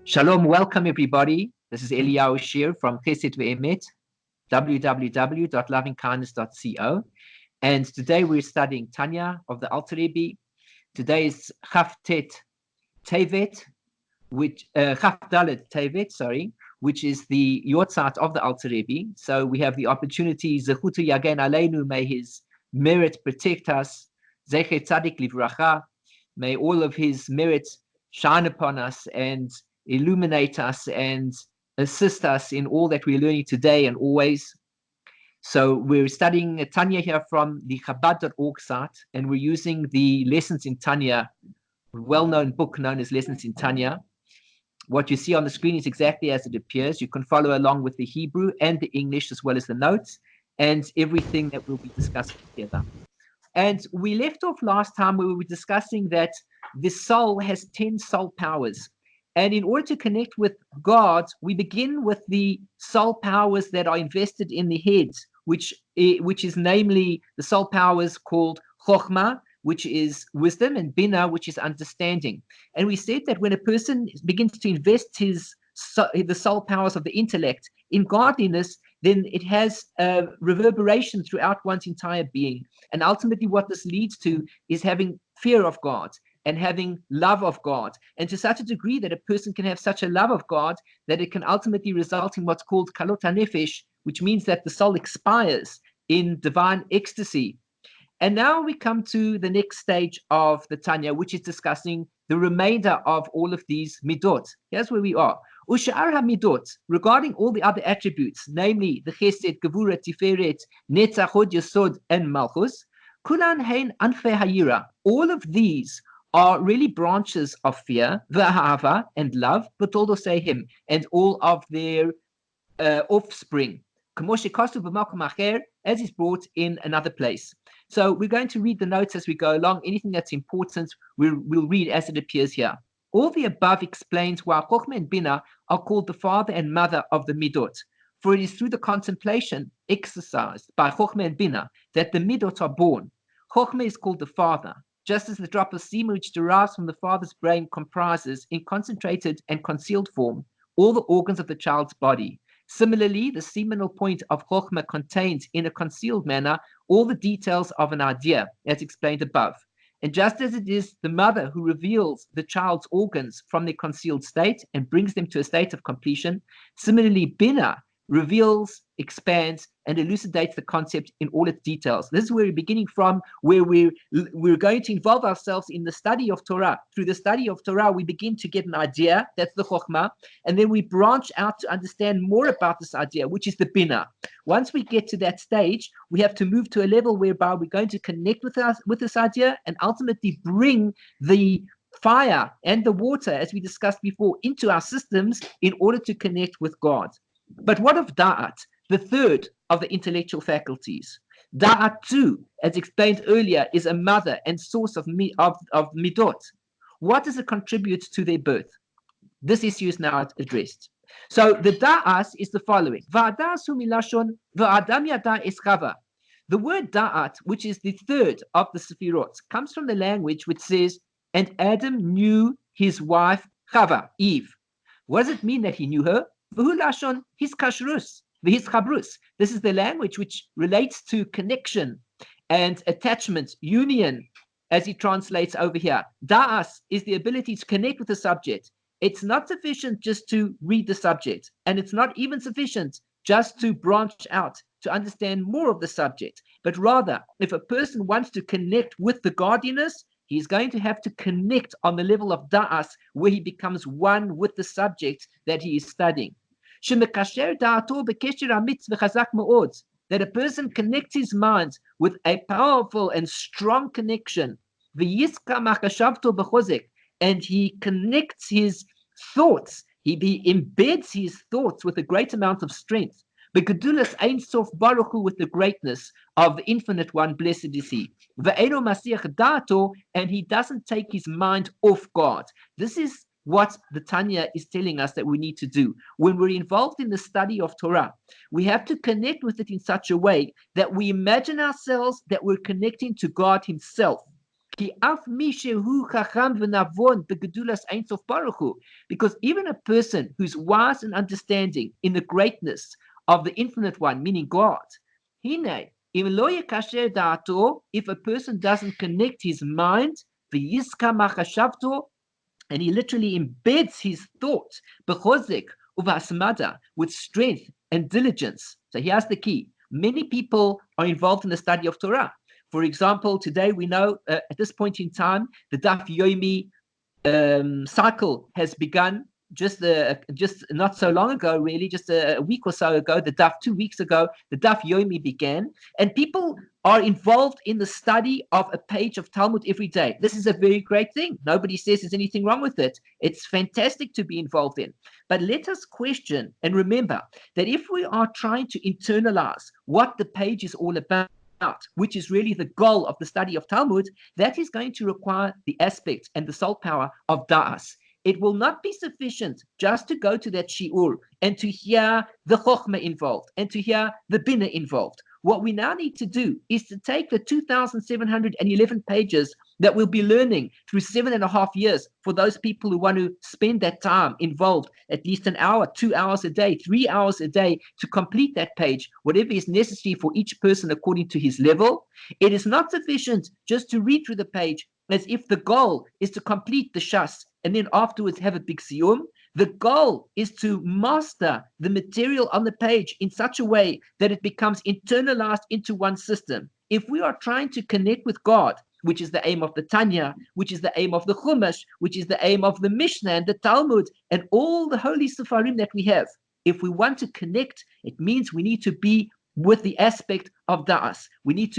Shalom, welcome everybody. This is Eliyahu Shear from Chesed Ve'emet, www.lovingkindness.co. And today we're studying Tanya of the Alter Rebbe. Today is Chaf Tevet, Chaf Dalet Tevet, which is the Yortzat of the Alter Rebbe. So we have the opportunity, Zechutu Yagen Aleinu, may his merit protect us, Zecher Tzaddik Livracha, may all of his merit shine upon us and illuminate us and assist us in all that we're learning today and always. So we're studying Tanya here from the Chabad.org site, and we're using the Lessons in Tanya, a well-known book known as Lessons in Tanya. What you see on the screen is exactly as it appears. You can follow along with the Hebrew and the English as well as the notes and everything that we'll be discussing together. And we left off last time where we were discussing that the soul has 10 soul powers. And in order to connect with God, we begin with the soul powers that are invested in the head, which is namely the soul powers called Chochmah, which is wisdom, and Binah, which is understanding. And we said that when a person begins to invest the soul powers of the intellect in godliness, then it has a reverberation throughout one's entire being. And ultimately what this leads to is having fear of God and having love of God, and to such a degree that a person can have such a love of God that it can ultimately result in what's called kalot hanefesh, which means that the soul expires in divine ecstasy. And now we come to the next stage of the Tanya, which is discussing the remainder of all of these midot. Here's where we are. Ushar ha-midot, regarding all the other attributes, namely the chesed, gevura, tiferet, netzach, hod, yesod, and malchus, kulan hein anfei hayira. All of these are really branches of fear, v'ahava, and love, but also say him, and all of their offspring, as is brought in another place. So we're going to read the notes as we go along. Anything that's important, we'll read as it appears here. All the above explains why Chochmah and Binah are called the father and mother of the midot. For it is through the contemplation exercised by Chochmah and Binah that the midot are born. Chochmah is called the father, just as the drop of semen which derives from the father's brain comprises, in concentrated and concealed form, all the organs of the child's body. Similarly, the seminal point of Chochmah contains, in a concealed manner, all the details of an idea, as explained above. And just as it is the mother who reveals the child's organs from their concealed state and brings them to a state of completion, similarly, Binah reveals, expands, and elucidates the concept in all its details. This is where we're beginning from, where we're going to involve ourselves in the study of Torah. Through the study of Torah, we begin to get an idea, that's the Chochmah, and then we branch out to understand more about this idea, which is the Binah. Once we get to that stage, we have to move to a level whereby we're going to connect with this idea and ultimately bring the fire and the water, as we discussed before, into our systems in order to connect with God. But what of Daat, the third of the intellectual faculties? Daat too, as explained earlier, is a mother and source of midot. What does it contribute to their birth? This issue is now addressed. So the Daat is the following. The word Daat, which is the third of the Sefirot, comes from the language which says, and Adam knew his wife Chavah, Eve. What does it mean that he knew her? His kashrus, his chabrus. This is the language which relates to connection and attachment, union, as he translates over here. Da'as is the ability to connect with the subject. It's not sufficient just to read the subject, and it's not even sufficient just to branch out to understand more of the subject. But rather, if a person wants to connect with the godliness, he's going to have to connect on the level of da'as, where he becomes one with the subject that he is studying. That a person connects his mind with a powerful and strong connection, and he connects his thoughts, he embeds his thoughts with a great amount of strength. Begedulas Ein Sof Baruch Hu, with the greatness of the Infinite One, blessed is He. Ve'eno Masiach Dato, and he doesn't take his mind off God. This is what the Tanya is telling us that we need to do. When we're involved in the study of Torah, we have to connect with it in such a way that we imagine ourselves that we're connecting to God Himself. Because even a person who's wise and understanding in the greatness of the infinite one, meaning God, if a person doesn't connect his mind, and he literally embeds his thought with strength and diligence. So here's the key. Many people are involved in the study of Torah. For example, today we know at this point in time, the Daf Yomi cycle has begun just not so long ago, really, just a week or so ago. The Daf 2 weeks ago, the Daf Yomi began, and people are involved in the study of a page of Talmud every day. This is a very great thing. Nobody says there's anything wrong with it. It's fantastic to be involved in. But let us question and remember that if we are trying to internalize what the page is all about, which is really the goal of the study of Talmud, that is going to require the aspect and the soul power of Daat. It will not be sufficient just to go to that Shear and to hear the Chochmah involved and to hear the Binah involved. What we now need to do is to take the 2,711 pages that we'll be learning through 7.5 years for those people who want to spend that time involved, at least an hour, 2 hours a day, 3 hours a day to complete that page, whatever is necessary for each person according to his level. It is not sufficient just to read through the page as if the goal is to complete the shas and then afterwards have a big siyum. The goal is to master the material on the page in such a way that it becomes internalized into one system. If we are trying to connect with God, which is the aim of the Tanya, which is the aim of the Chumash, which is the aim of the Mishnah and the Talmud and all the holy Sefarim that we have, if we want to connect, it means we need to be with the aspect of Daat. We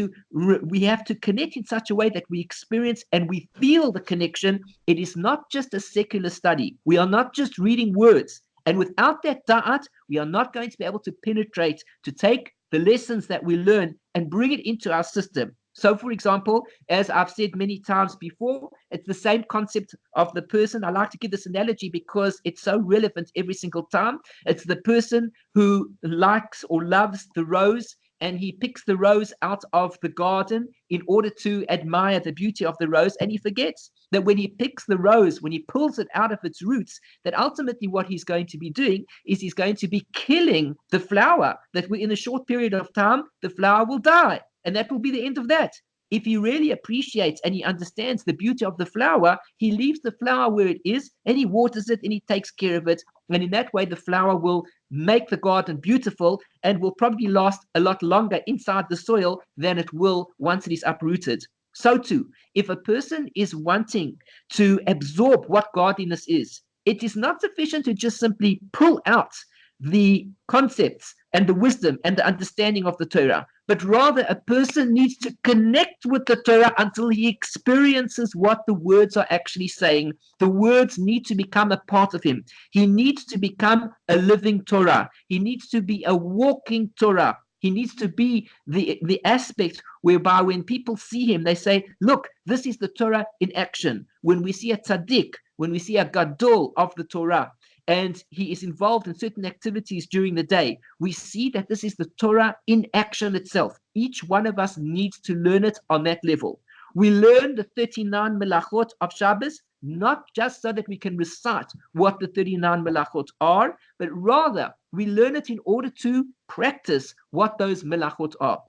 have to connect in such a way that we experience and we feel the connection. It is not just a secular study. We are not just reading words. And without that Daat, we are not going to be able to penetrate, to take the lessons that we learn and bring it into our system. So, for example, as I've said many times before, it's the same concept of the person. I like to give this analogy because it's so relevant every single time. It's the person who likes or loves the rose, and he picks the rose out of the garden in order to admire the beauty of the rose, and he forgets that when he picks the rose, when he pulls it out of its roots, that ultimately what he's going to be doing is he's going to be killing the flower, that in a short period of time, the flower will die. And that will be the end of that. If he really appreciates and he understands the beauty of the flower, he leaves the flower where it is and he waters it and he takes care of it. And in that way, the flower will make the garden beautiful and will probably last a lot longer inside the soil than it will once it is uprooted. So too, if a person is wanting to absorb what godliness is, it is not sufficient to just simply pull out the concepts and the wisdom and the understanding of the Torah, but rather a person needs to connect with the Torah until he experiences what the words are actually saying. The words need to become a part of him. He needs to become a living Torah. He needs to be a walking Torah. He needs to be the aspect whereby when people see him, they say, look, this is the Torah in action. When we see a tzaddik, when we see a gadol of the Torah, and he is involved in certain activities during the day, we see that this is the Torah in action itself. Each one of us needs to learn it on that level. We learn the 39 melachot of Shabbos, not just so that we can recite what the 39 melachot are, but rather we learn it in order to practice what those melachot are.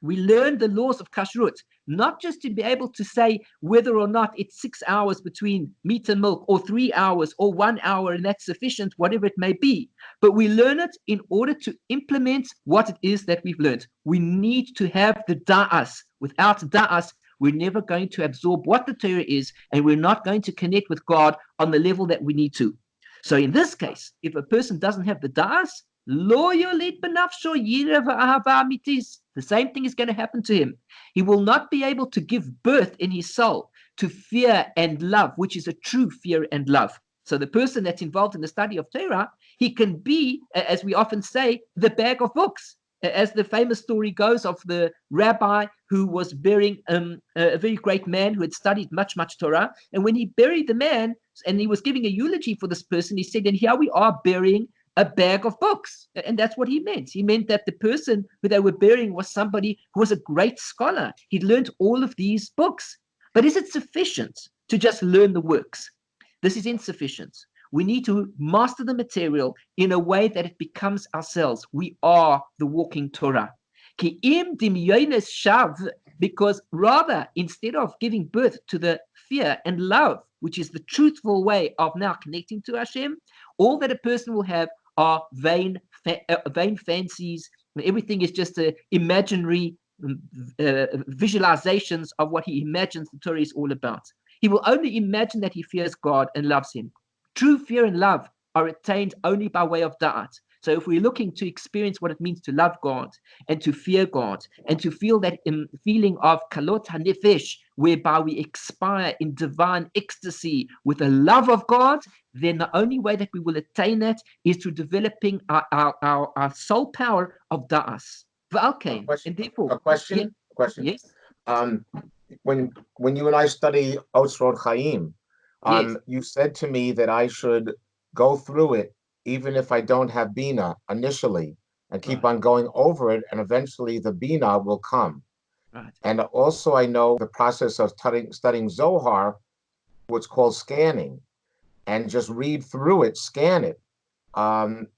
We learn the laws of kashrut, not just to be able to say whether or not it's 6 hours between meat and milk, or 3 hours, or 1 hour, and that's sufficient, whatever it may be. But we learn it in order to implement what it is that we've learned. We need to have the da'as. Without da'as, we're never going to absorb what the Torah is, and we're not going to connect with God on the level that we need to. So in this case, if a person doesn't have the da'as, the same thing is going to happen to him. He will not be able to give birth in his soul to fear and love, which is a true fear and love. So the person that's involved in the study of Torah, he can be, as we often say, the bag of books. As the famous story goes of the rabbi who was burying a very great man who had studied much Torah. And when he buried the man and he was giving a eulogy for this person, he said, and here we are burying a bag of books. And that's what he meant. He meant that the person who they were burying was somebody who was a great scholar. He'd learned all of these books. But is it sufficient to just learn the works? This is insufficient. We need to master the material in a way that it becomes ourselves. We are the walking Torah. Because rather, instead of giving birth to the fear and love, which is the truthful way of now connecting to Hashem, all that a person will have are vain fancies. Everything is just imaginary visualizations of what he imagines the Torah is all about. He will only imagine that he fears God and loves him. True fear and love are attained only by way of Daat. So if we're looking to experience what it means to love God and to fear God and to feel that feeling of kalot hanefesh, whereby we expire in divine ecstasy with the love of God, then the only way that we will attain that is through developing our soul power of Da'as. And therefore, a question. Yes. When you and I study Otzrot Chaim, Yes. you said to me that I should go through it even if I don't have Binah initially, and keep on going over it, and eventually the Binah will come. Right. And also I know the process of studying Zohar, what's called scanning, and just read through it, scan it,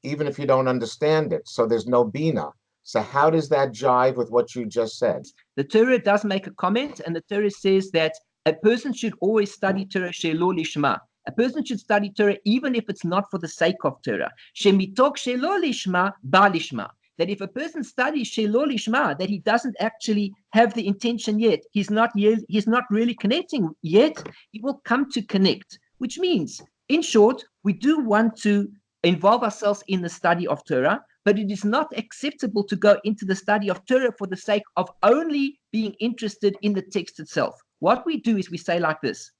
even if you don't understand it. So there's no Binah. So how does that jive with what you just said? The Torah does make a comment, and the Torah says that a person should always study Torah shelo lishma. A person should study Torah even if it's not for the sake of Torah. Shemitok shelo lishma ba lishma. That if a person studies shelo lishma, that he doesn't actually have the intention yet, he's not really connecting yet, he will come to connect. Which means, in short, we do want to involve ourselves in the study of Torah, but it is not acceptable to go into the study of Torah for the sake of only being interested in the text itself. What we do is we say like this.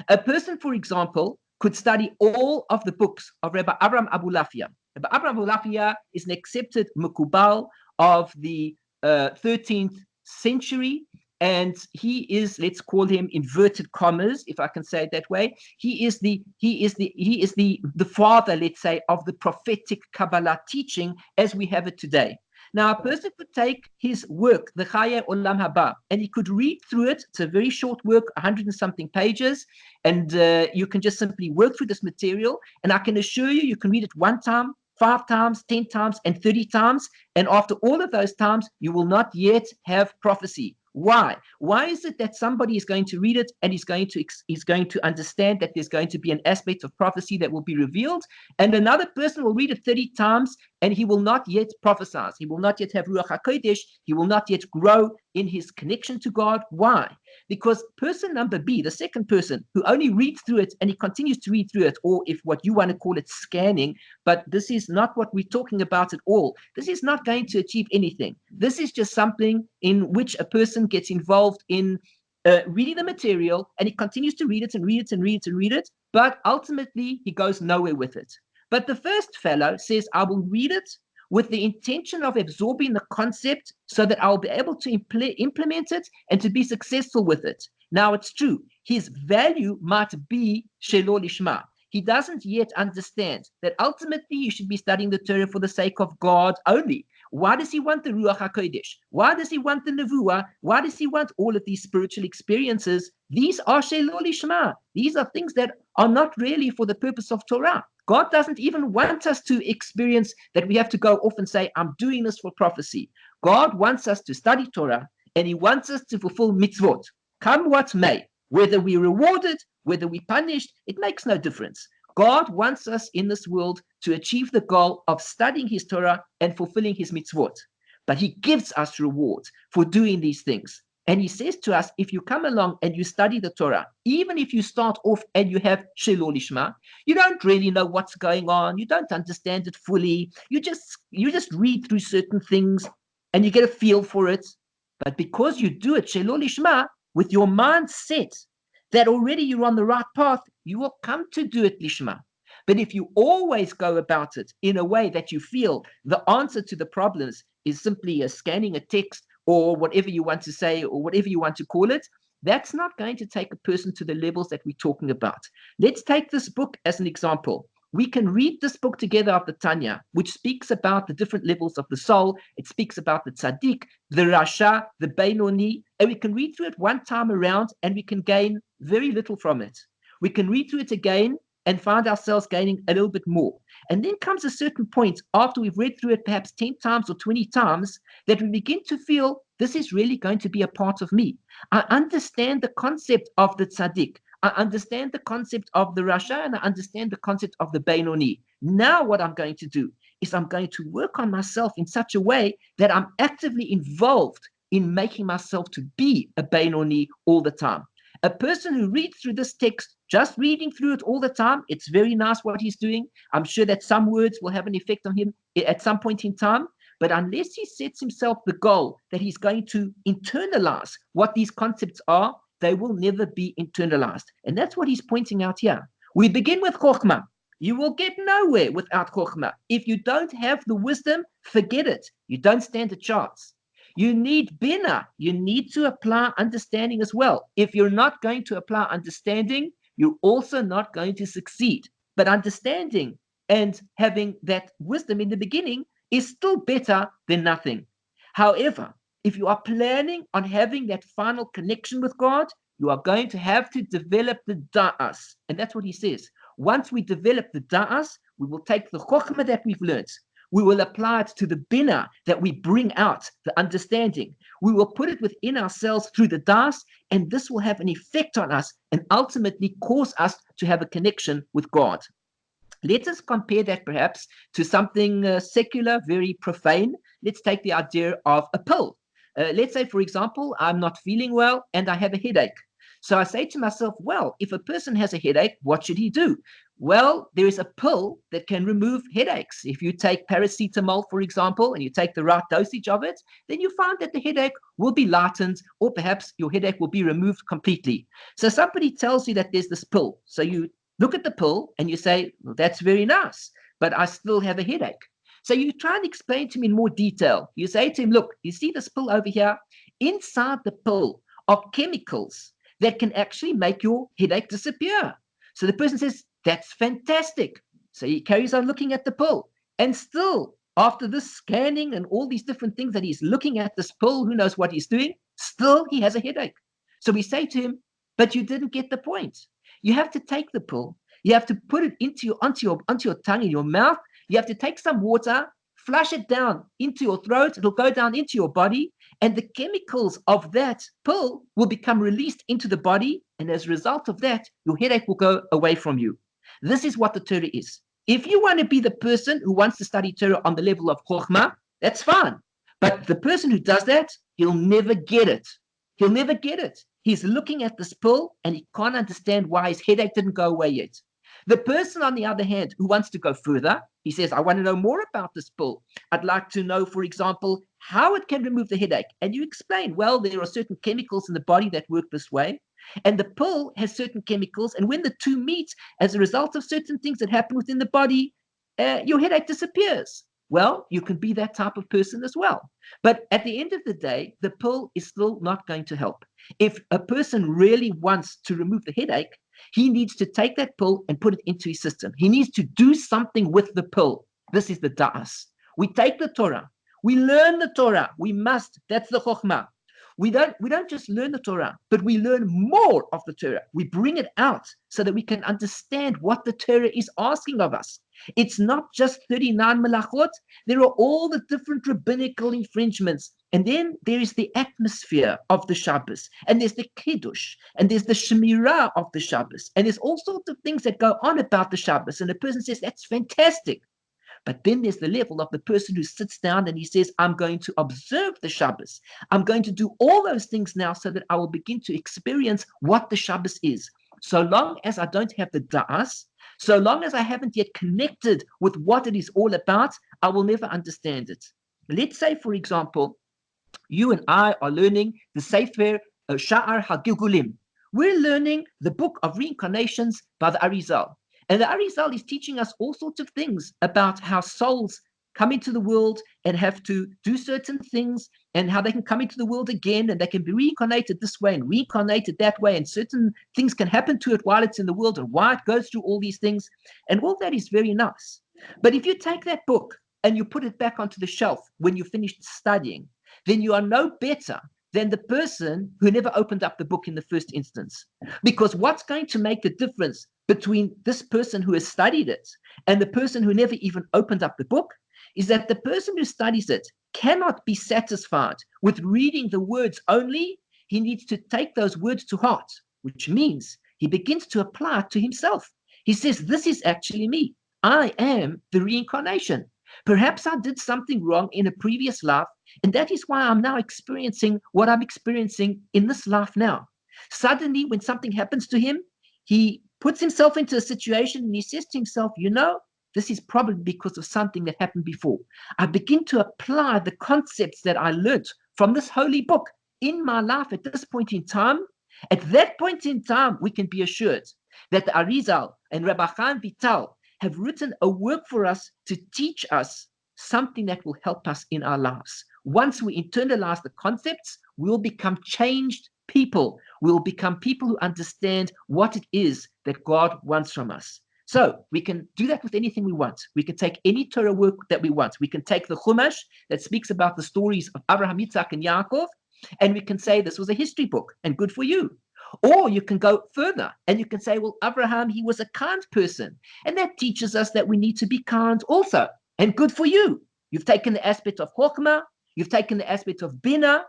A person, for example, could study all of the books of Rabbi Abraham Abulafia. Rabbi Abraham Abulafia is an accepted Mukubal of the 13th century, and he is, let's call him inverted commas, if I can say it that way. He is the father, let's say, of the prophetic Kabbalah teaching as we have it today. Now, a person could take his work, the Chaya Olam Haba, and he could read through it. It's a very short work, 100 and something pages, and you can just simply work through this material. And I can assure you, you can read it 1 time, 5 times, 10 times, and 30 times. And after all of those times, you will not yet have prophecy. Why? Why is it that somebody is going to read it and he's going to understand that there's going to be an aspect of prophecy that will be revealed, and another person will read it 30 times and he will not yet prophesy. He will not yet have Ruach HaKodesh. He will not yet grow in his connection to God. Why? Because person number B, the second person, who only reads through it and he continues to read through it, or if what you want to call it scanning, but this is not what we're talking about at all. This is not going to achieve anything. This is just something in which a person gets involved in reading the material, and he continues to read it and read it and read it and read it, but ultimately he goes nowhere with it. But the first fellow says, I will read it with the intention of absorbing the concept so that I'll be able to implement it and to be successful with it. Now, it's true. His value might be shelo lishma. He doesn't yet understand that ultimately you should be studying the Torah for the sake of God only. Why does he want the Ruach HaKodesh? Why does he want the Nevuah? Why does he want all of these spiritual experiences? These are shelo lishma. These are things that are not really for the purpose of Torah. God doesn't even want us to experience that we have to go off and say, I'm doing this for prophecy. God wants us to study Torah, and he wants us to fulfill mitzvot. Come what may, whether we're rewarded, whether we're punished, it makes no difference. God wants us in this world to achieve the goal of studying his Torah and fulfilling his mitzvot. But he gives us rewards for doing these things. And he says to us, if you come along and you study the Torah, even if you start off and you have shelo lishma, you don't really know what's going on. You don't understand it fully. You just read through certain things and you get a feel for it. But because you do it shelo lishma, with your mind set that already you're on the right path, you will come to do it lishma. But if you always go about it in a way that you feel the answer to the problems is simply scanning a text or whatever you want to say or whatever you want to call it, that's not going to take a person to the levels that we're talking about. Let's take this book as an example. we can read this book together of the Tanya, which speaks about the different levels of the soul. It speaks about the Tzaddik, the Rasha, the Beinoni, and we can read through it one time around and we can gain very little from it. We can read through it again and find ourselves gaining a little bit more. And then comes a certain point after we've read through it perhaps 10 times or 20 times that we begin to feel this is really going to be a part of me. I understand the concept of the Tzaddik. I understand the concept of the Rasha, and I understand the concept of the Beinoni. Now what I'm going to do is I'm going to work on myself in such a way that I'm actively involved in making myself to be a Beinoni all the time. A person who reads through this text, just reading through it all the time, it's very nice what he's doing. I'm sure that some words will have an effect on him at some point in time. But unless he sets himself the goal that he's going to internalize what these concepts are, they will never be internalized. And that's what he's pointing out here. We begin with Chochmah. You will get nowhere without Chochmah. If you don't have the wisdom, forget it. You don't stand a chance. You need Binah. You need to apply understanding as well. If you're not going to apply understanding, you're also not going to succeed. But understanding and having that wisdom in the beginning is still better than nothing. However, if you are planning on having that final connection with God, you are going to have to develop the Daat. And that's what he says. Once we develop the Daat, we will take the Chochmah that we've learned. We will apply it to the Binah that we bring out, the understanding. We will put it within ourselves through the Daat, and this will have an effect on us and ultimately cause us to have a connection with God. Let us compare that perhaps to something secular, very profane. Let's take the idea of a pill. Let's say, for example, I'm not feeling well and I have a headache. So I say to myself, well, if a person has a headache, what should he do? Well, there is a pill that can remove headaches. If you take paracetamol, for example, and you take the right dosage of it, then you find that the headache will be lightened, or perhaps your headache will be removed completely. So somebody tells you that there's this pill. So you look at the pill and you say, well, that's very nice, but I still have a headache. So you try and explain to me in more detail. You say to him, look, you see this pill over here? Inside the pill are chemicals that can actually make your headache disappear. So the person says, that's fantastic. So he carries on looking at the pill. And still, after this scanning and all these different things that he's looking at this pill, who knows what he's doing, still he has a headache. So we say to him, but you didn't get the point. You have to take the pill. You have to put it onto your tongue, in your mouth. You have to take some water, flush it down into your throat. It'll go down into your body. And the chemicals of that pill will become released into the body. And as a result of that, your headache will go away from you. This is what the Torah is. If you want to be the person who wants to study Torah on the level of Chochmah, that's fine. But the person who does that, he'll never get it. He'll never get it. He's looking at this pill and he can't understand why his headache didn't go away yet. The person, on the other hand, who wants to go further, he says, I want to know more about this pill. I'd like to know, for example, how it can remove the headache. And you explain, well, there are certain chemicals in the body that work this way. And the pill has certain chemicals. And when the two meet, as a result of certain things that happen within the body, your headache disappears. Well, you can be that type of person as well. But at the end of the day, the pill is still not going to help. If a person really wants to remove the headache, he needs to take that pill and put it into his system. He needs to do something with the pill. This is the Daat. We take the Torah. We learn the Torah. We must. That's the Chochmah. We don't just learn the Torah, but we learn more of the Torah. We bring it out so that we can understand what the Torah is asking of us. It's not just 39 malachot. There are all the different rabbinical infringements. And then there is the atmosphere of the Shabbos. And there's the Kiddush. And there's the Shemirah of the Shabbos. And there's all sorts of things that go on about the Shabbos. And the person says, that's fantastic. But then there's the level of the person who sits down and he says, I'm going to observe the Shabbos. I'm going to do all those things now so that I will begin to experience what the Shabbos is. So long as I don't have the Daat, so long as I haven't yet connected with what it is all about, I will never understand it. Let's say, for example, you and I are learning the Sefer Shear HaGilgulim. We're learning the book of reincarnations by the Arizal. And the Arizal is teaching us all sorts of things about how souls come into the world and have to do certain things and how they can come into the world again, and they can be reincarnated this way and reincarnated that way, and certain things can happen to it while it's in the world and why it goes through all these things. And all that is very nice. But if you take that book and you put it back onto the shelf when you finished studying, then you are no better than the person who never opened up the book in the first instance. Because what's going to make the difference between this person who has studied it and the person who never even opened up the book is that the person who studies it cannot be satisfied with reading the words only. He needs to take those words to heart, which means he begins to apply it to himself. He says, this is actually me. I am the reincarnation. Perhaps I did something wrong in a previous life, and that is why I'm now experiencing what I'm experiencing in this life now. Suddenly, when something happens to him, he puts himself into a situation and he says to himself, this is probably because of something that happened before. I begin to apply the concepts that I learned from this holy book in my life at this point in time. At that point in time, we can be assured that the Arizal and Rabbi Chaim Vital have written a work for us to teach us something that will help us in our lives. Once we internalize the concepts, we'll become changed people. We'll become people who understand what it is that God wants from us. So we can do that with anything we want. We can take any Torah work that we want. We can take the Chumash that speaks about the stories of Abraham, Yitzhak, and Yaakov, and we can say this was a history book, and good for you. Or you can go further, and you can say, well, Abraham, he was a kind person, and that teaches us that we need to be kind also, and good for you. You've taken the aspect of Chochmah, you've taken the aspect of Binah,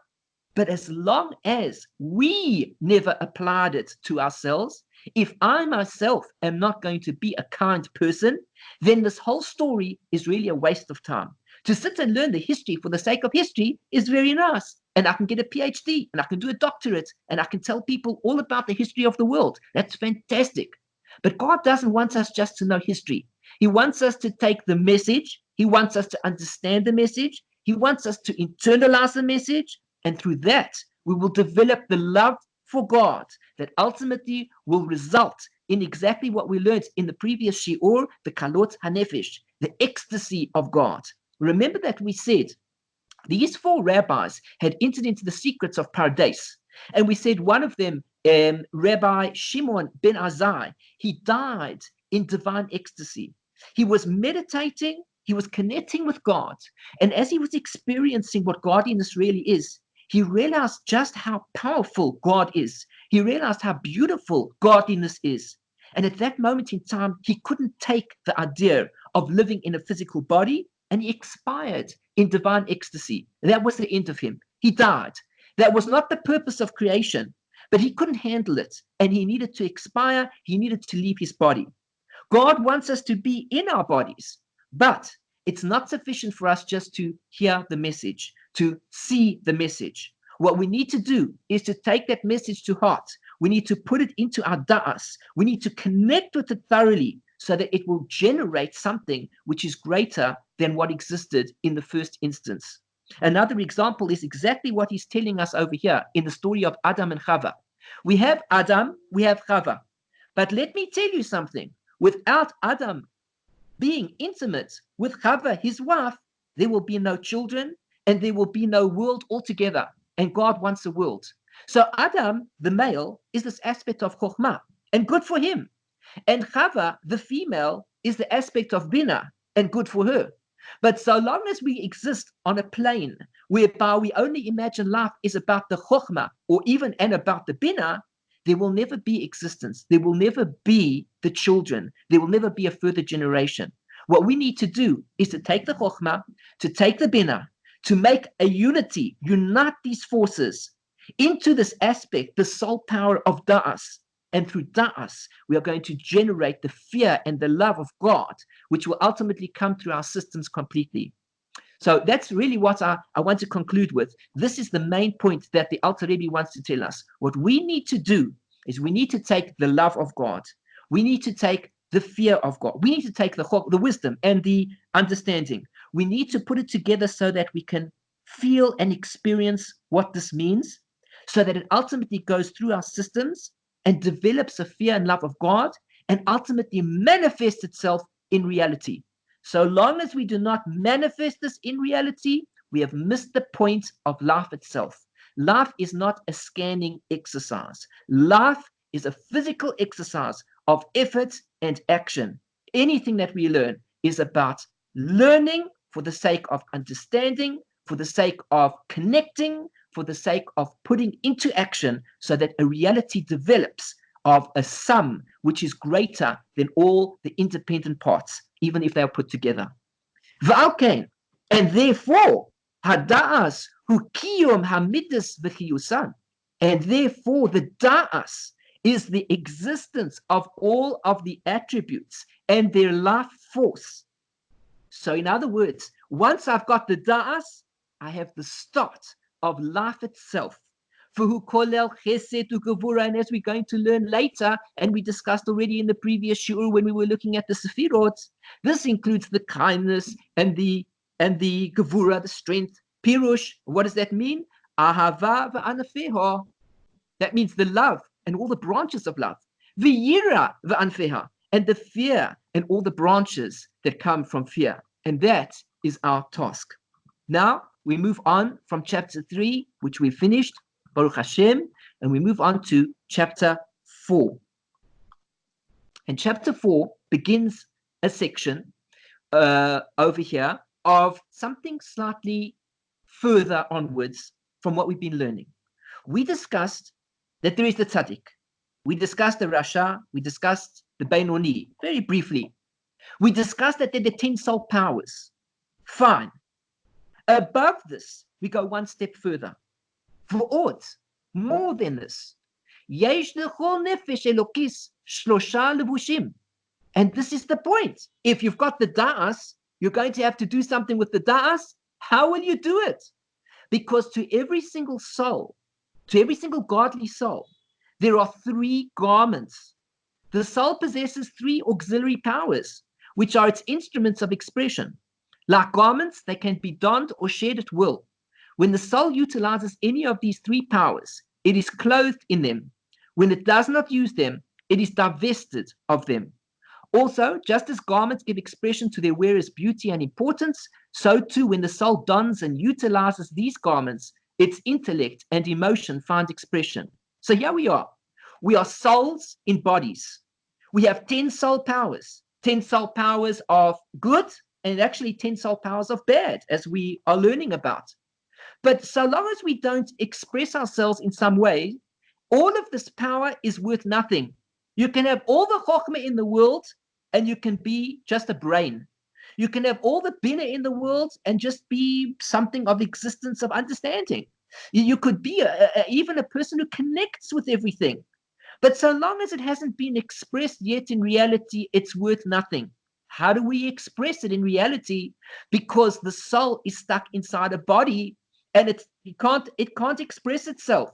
but as long as we never applied it to ourselves, if I myself am not going to be a kind person, then this whole story is really a waste of time. To sit and learn the history for the sake of history is very nice. And I can get a PhD, and I can do a doctorate, and I can tell people all about the history of the world. That's fantastic. But God doesn't want us just to know history. He wants us to take the message. He wants us to understand the message. He wants us to internalize the message. And through that, we will develop the love for God that ultimately will result in exactly what we learned in the previous Shear, the Kalot HaNefesh, the ecstasy of God. Remember that we said these four rabbis had entered into the secrets of Paradise. And we said one of them, Rabbi Shimon ben Azai, he died in divine ecstasy. He was meditating, he was connecting with God. And as he was experiencing what godliness really is, he realized just how powerful God is. He realized how beautiful godliness is. And at that moment in time, he couldn't take the idea of living in a physical body, and he expired in divine ecstasy. That was the end of him. He died. That was not the purpose of creation, but he couldn't handle it, and he needed to expire. He needed to leave his body. God wants us to be in our bodies, but it's not sufficient for us just to hear the message, to see the message. What we need to do is to take that message to heart. We need to put it into our da'as. We need to connect with it thoroughly so that it will generate something which is greater than what existed in the first instance. Another example is exactly what he's telling us over here in the story of Adam and Chavah. We have Adam, we have Chavah. But let me tell you something. Without Adam being intimate with Chavah, his wife, there will be no children and there will be no world altogether. And God wants a world. So Adam, the male, is this aspect of Chochmah, and good for him. And Chavah, the female, is the aspect of Binah, and good for her. But so long as we exist on a plane whereby we only imagine life is about the Chochmah or even and about the Binah, there will never be existence. There will never be the children. There will never be a further generation. What we need to do is to take the Chochmah, to take the Binah, to make a unity, unite these forces into this aspect, the soul power of Da'as. And through Da'as, we are going to generate the fear and the love of God, which will ultimately come through our systems completely. So that's really what I want to conclude with. This is the main point that the Alter Rebbe wants to tell us. What we need to do is we need to take the love of God. We need to take the fear of God. We need to take the wisdom and the understanding. We need to put it together so that we can feel and experience what this means, so that it ultimately goes through our systems and develops a fear and love of God, and ultimately manifests itself in reality. So long as we do not manifest this in reality, we have missed the point of life itself. Life is not a scanning exercise. Life is a physical exercise of effort and action. Anything that we learn is about learning for the sake of understanding, for the sake of connecting, for the sake of putting into action so that a reality develops of a sum which is greater than all the independent parts, even if they are put together. V'alkein, and therefore, hada'as hu kiyum hamidus v'chiyusan, and therefore the da'as is the existence of all of the attributes and their life force. So in other words, once I've got the da'as, I have the start of life itself. And as we're going to learn later, and we discussed already in the previous shiur when we were looking at the sefirot, this includes the kindness and the gevura, the strength. Pirush, what does that mean? Ahava v'anafeha. That means the love and all the branches of love. V'yira v'anfeha, and the fear and all the branches that come from fear. And that is our task. Now we move on from chapter 3, which we finished, Baruch Hashem, and we move on to chapter 4. And chapter 4 begins a section over here of something slightly further onwards from what we've been learning. We discussed that there is the Tzaddik. We discussed the Rasha. We discussed the Beinoni very briefly. We discussed that there are the 10 soul powers. Fine. Above this, we go one step further. V'od, more than this. Yesh lechol nefesh elokis shlosha levushim. And this is the point. If you've got the da'as, you're going to have to do something with the da'as. How will you do it? Because to every single soul, to every single godly soul, there are 3 garments. The soul possesses 3 auxiliary powers, which are its instruments of expression. Like garments, they can be donned or shared at will. When the soul utilizes any of these 3 powers, it is clothed in them. When it does not use them, it is divested of them. Also, just as garments give expression to their wearer's beauty and importance, so too when the soul dons and utilizes these garments, its intellect and emotion find expression. So here we are. We are souls in bodies. We have 10 soul powers. 10 soul powers of good and actually 10 soul powers of bad, as we are learning about. But so long as we don't express ourselves in some way, all of this power is worth nothing. You can have all the Chochmah in the world and you can be just a brain. You can have all the Binah in the world and just be something of existence of understanding. You could be even a person who connects with everything. But so long as it hasn't been expressed yet in reality, it's worth nothing. How do we express it in reality? Because the soul is stuck inside a body and it can't express itself.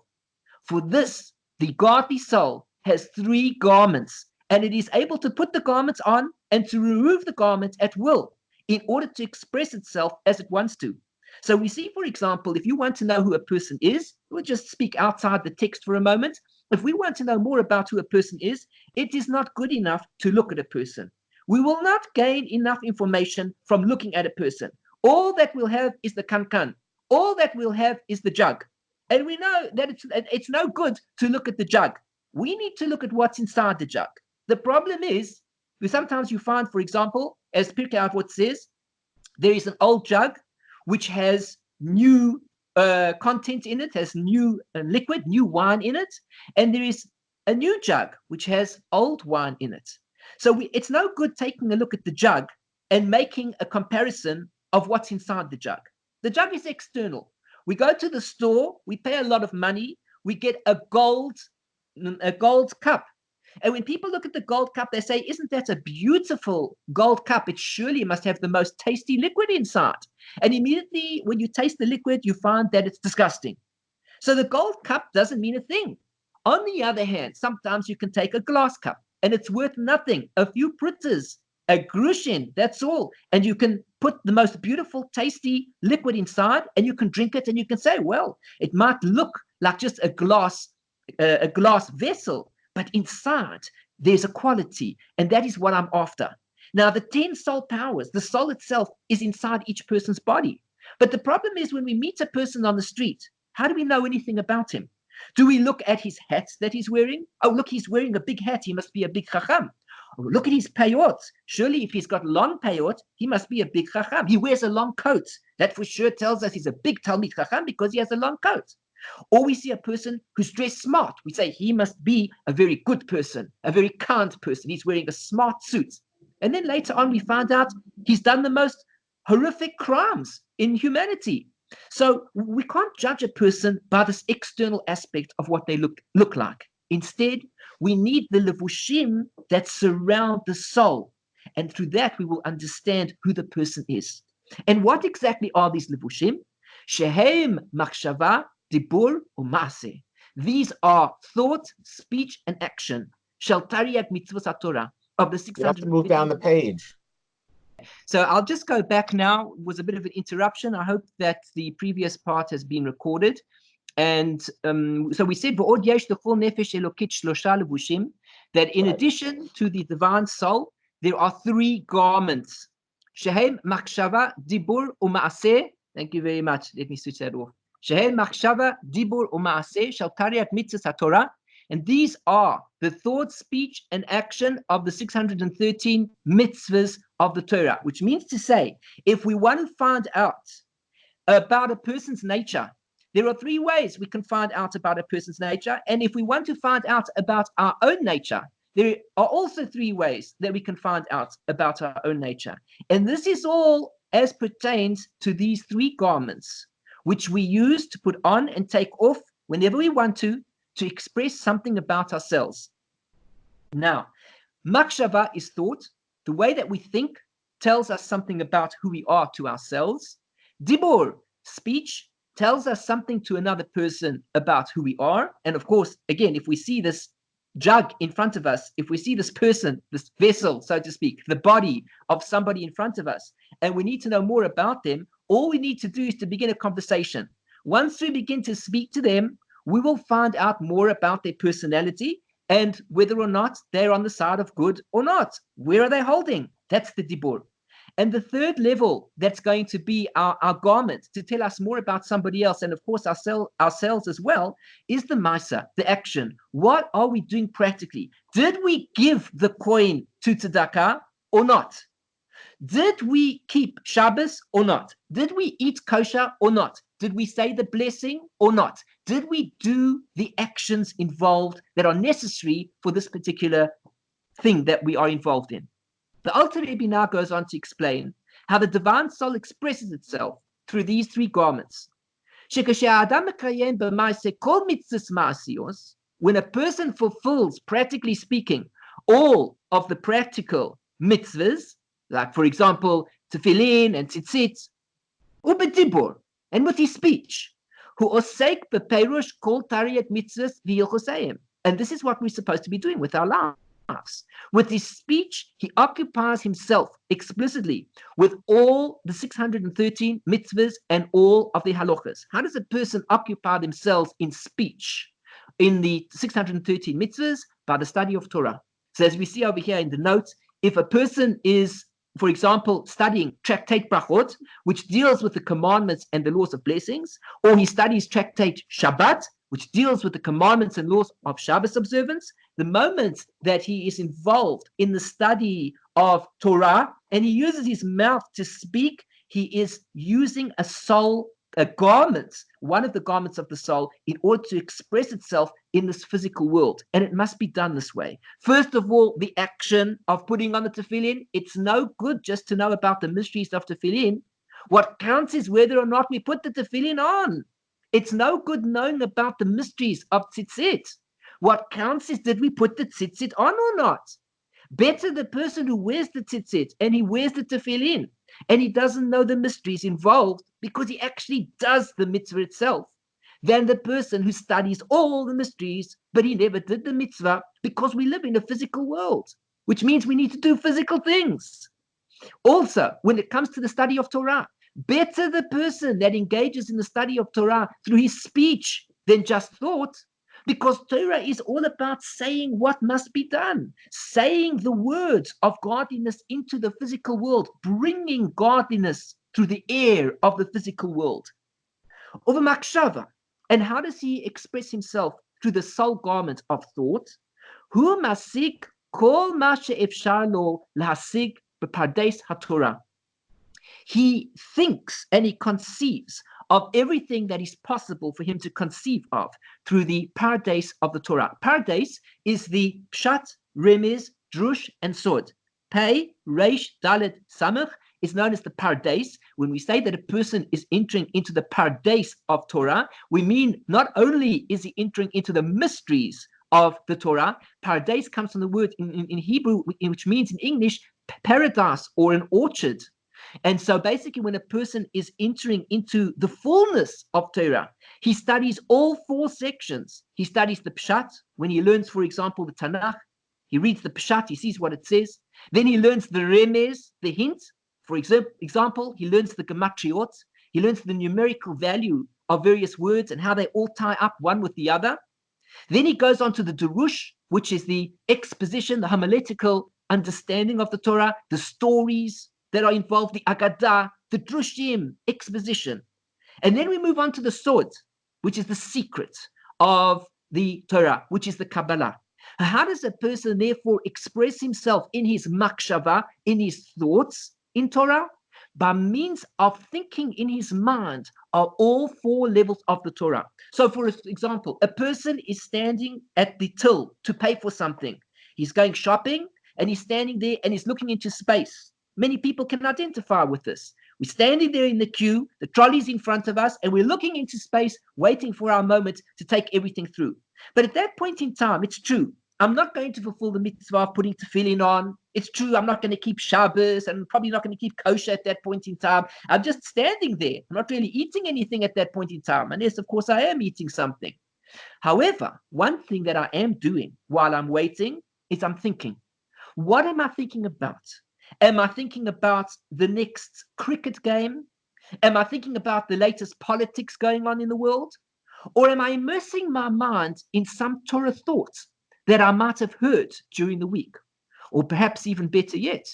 For this, the godly soul has 3 garments, and it is able to put the garments on and to remove the garments at will in order to express itself as it wants to. So we see, for example, if you want to know who a person is, we'll just speak outside the text for a moment. If we want to know more about who a person is, it is not good enough to look at a person. We will not gain enough information from looking at a person. All that we'll have is the kankan. All that we'll have is the jug. And we know that it's no good to look at the jug. We need to look at what's inside the jug. The problem is, sometimes you find, for example, as Pirkei Avot says, there is an old jug which has new content in it, has new liquid, new wine in it, and there is a new jug which has old wine in it. So it's no good taking a look at the jug and making a comparison of what's inside the jug. The jug is external. We go to the store, we pay a lot of money, we get a gold cup. And when people look at the gold cup, they say, isn't that a beautiful gold cup? It surely must have the most tasty liquid inside. And immediately when you taste the liquid, you find that it's disgusting. So the gold cup doesn't mean a thing. On the other hand, sometimes you can take a glass cup and it's worth nothing, a few pritters, a grushin, that's all. And you can put the most beautiful, tasty liquid inside and you can drink it and you can say, well, it might look like just a glass vessel, but inside there's a quality, and that is what I'm after. Now, the 10 soul powers, the soul itself is inside each person's body. But the problem is when we meet a person on the street, how do we know anything about him? Do we look at his hat that he's wearing? Oh, look, he's wearing a big hat. He must be a big chacham. Oh, look at his payot. Surely if he's got long payot, he must be a big chacham. He wears a long coat. That for sure tells us he's a big Talmid chacham because he has a long coat. Or we see a person who's dressed smart. We say he must be a very good person, a very kind person. He's wearing a smart suit. And then later on, we find out he's done the most horrific crimes in humanity. So we can't judge a person by this external aspect of what they look like. Instead, we need the levushim that surround the soul. And through that, we will understand who the person is. And what exactly are these levushim? Shehem machshava, dibur, u'maaseh. These are thought, speech, and action. Shel Tariag mitzvos HaTorah of the 600. You have to move down the page. So I'll just go back now. It was a bit of an interruption. I hope that the previous part has been recorded. And so we said that in addition to the divine soul, there are three garments. Shehem machshava, dibur, u'maaseh. Thank you very much. Let me switch that off. Shehem machshava, dibur, u'maaseh shel tariach mitzvos HaTorah. And these are the thought, speech, and action of the 613 mitzvahs of the Torah, which means to say, if we want to find out about a person's nature, there are three ways we can find out about a person's nature. And if we want to find out about our own nature, there are also three ways that we can find out about our own nature. And this is all as pertains to these three garments, which we use to put on and take off whenever we want to express something about ourselves. Now, machshava is thought. The way that we think tells us something about who we are to ourselves. Dibur, speech, tells us something to another person about who we are. And of course, again, if we see this jug in front of us, if we see this person, this vessel, so to speak, the body of somebody in front of us, and we need to know more about them, all we need to do is to begin a conversation. Once we begin to speak to them, we will find out more about their personality and whether or not they're on the side of good or not. Where are they holding? That's the dibur. And the third level that's going to be our garment to tell us more about somebody else, and of course ourselves as well, is the maisa, the action. What are we doing practically? Did we give the coin to tzedakah or not? Did we keep Shabbos or not? Did we eat kosher or not? Did we say the blessing or not? Did we do the actions involved that are necessary for this particular thing that we are involved in? The Alter Rebbe now goes on to explain how the divine soul expresses itself through these three garments. When a person fulfills, practically speaking, all of the practical mitzvahs, like for example, tefillin and tzitzit, ubedibur, and with his speech, who osek beperush kol tariyat mitzvahs v'yilchosayim. And this is what we're supposed to be doing with our lives. With his speech, he occupies himself explicitly with all the 613 mitzvahs and all of the halachas. How does a person occupy themselves in speech in the 613 mitzvahs? By the study of Torah. So as we see over here in the notes, if a person is, for example, studying Tractate Brachot, which deals with the commandments and the laws of blessings, or he studies Tractate Shabbat, which deals with the commandments and laws of Shabbos observance, the moment that he is involved in the study of Torah and he uses his mouth to speak, he is using a garment, one of the garments of the soul, in order to express itself in this physical world. And it must be done this way. First of all, the action of putting on the tefillin. It's no good just to know about the mysteries of tefillin. What counts is whether or not we put the tefillin on. It's no good knowing about the mysteries of tzitzit. What counts is, did we put the tzitzit on or not? Better the person who wears the tzitzit and he wears the tefillin and he doesn't know the mysteries involved because he actually does the mitzvah itself, than the person who studies all the mysteries but he never did the mitzvah, because we live in a physical world, which means we need to do physical things. Also, when it comes to the study of Torah, better the person that engages in the study of Torah through his speech than just thought, because Torah is all about saying what must be done, saying the words of godliness into the physical world, bringing godliness through the air of the physical world. Over Chavah. And how does he express himself? Through the soul garment of thought. Hu masig kol ma she'efshar lo lahasig b'pardes haTorah. He thinks and he conceives of everything that is possible for him to conceive of through the pardes of the Torah. Pardes is the pshat, remez, drush, and sod. Pei, reish, dalet, samach is known as the pardes. When we say that a person is entering into the pardes of Torah, we mean not only is he entering into the mysteries of the Torah. Pardes comes from the word in Hebrew, which means in English paradise or an orchard. And so basically, when a person is entering into the fullness of Torah, he studies all four sections. He studies the Pshat. When he learns, for example, the Tanakh, he reads the Pshat, he sees what it says. Then he learns the Remez, the hint. For example, he learns the Gematriot. He learns the numerical value of various words and how they all tie up one with the other. Then he goes on to the Durush, which is the exposition, the homiletical understanding of the Torah, the stories that are involved, the Agadah, the Drushim, exposition. And then we move on to the Sod, which is the secret of the Torah, which is the Kabbalah. How does a person therefore express himself in his makshava, in his thoughts in Torah? By means of thinking in his mind of all four levels of the Torah. So for example, a person is standing at the till to pay for something. He's going shopping and he's standing there and he's looking into space. Many people can identify with this. We're standing there in the queue, the trolley's in front of us, and we're looking into space, waiting for our moment to take everything through. But at that point in time, it's true. I'm not going to fulfill the mitzvah of putting tefillin on. It's true, I'm not going to keep Shabbos, and I'm probably not going to keep kosher at that point in time. I'm just standing there. I'm not really eating anything at that point in time. Unless, of course, I am eating something. However, one thing that I am doing while I'm waiting is I'm thinking. What am I thinking about? Am I thinking about the next cricket game? Am I thinking about the latest politics going on in the world? Or am I immersing my mind in some Torah thoughts that I might have heard during the week? Or perhaps even better yet,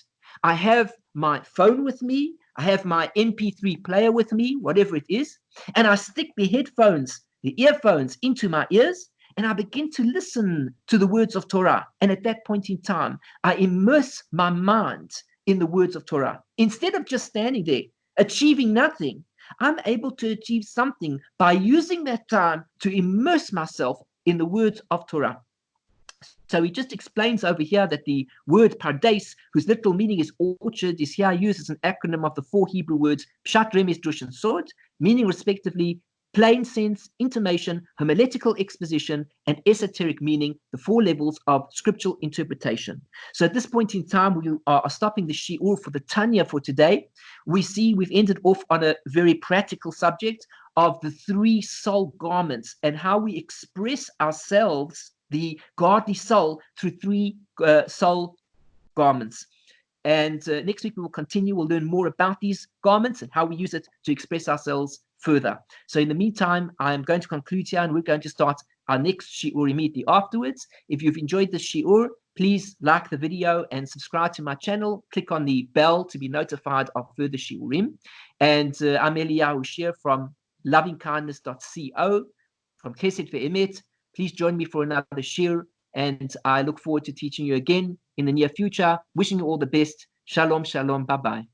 I have my phone with me, I have my MP3 player with me, whatever it is, and I stick the headphones, the earphones into my ears, and I begin to listen to the words of Torah. And at that point in time, I immerse my mind in the words of Torah. Instead of just standing there, achieving nothing, I'm able to achieve something by using that time to immerse myself in the words of Torah. So he just explains over here that the word pardes, whose literal meaning is orchard, is here used as an acronym of the four Hebrew words pshat, remez, drush, and sod, meaning respectively plain sense, intimation, homiletical exposition, and esoteric meaning, the four levels of scriptural interpretation. So at this point in time, we are stopping the Shear for the Tanya for today. We see we've ended off on a very practical subject of the three soul garments and how we express ourselves, the godly soul, through three soul garments. And next week we will continue. We'll learn more about these garments and how we use it to express ourselves further. So in the meantime, I'm going to conclude here and we're going to start our next Shear immediately afterwards. If you've enjoyed this Shear, please like the video and subscribe to my channel. Click on the bell to be notified of further Shiurim. And I'm Eliyahu Shear from lovingkindness.co, from Chesed Ve'emet. Please join me for another Shear, and I look forward to teaching you again in the near future. Wishing you all the best. Shalom, shalom, bye-bye.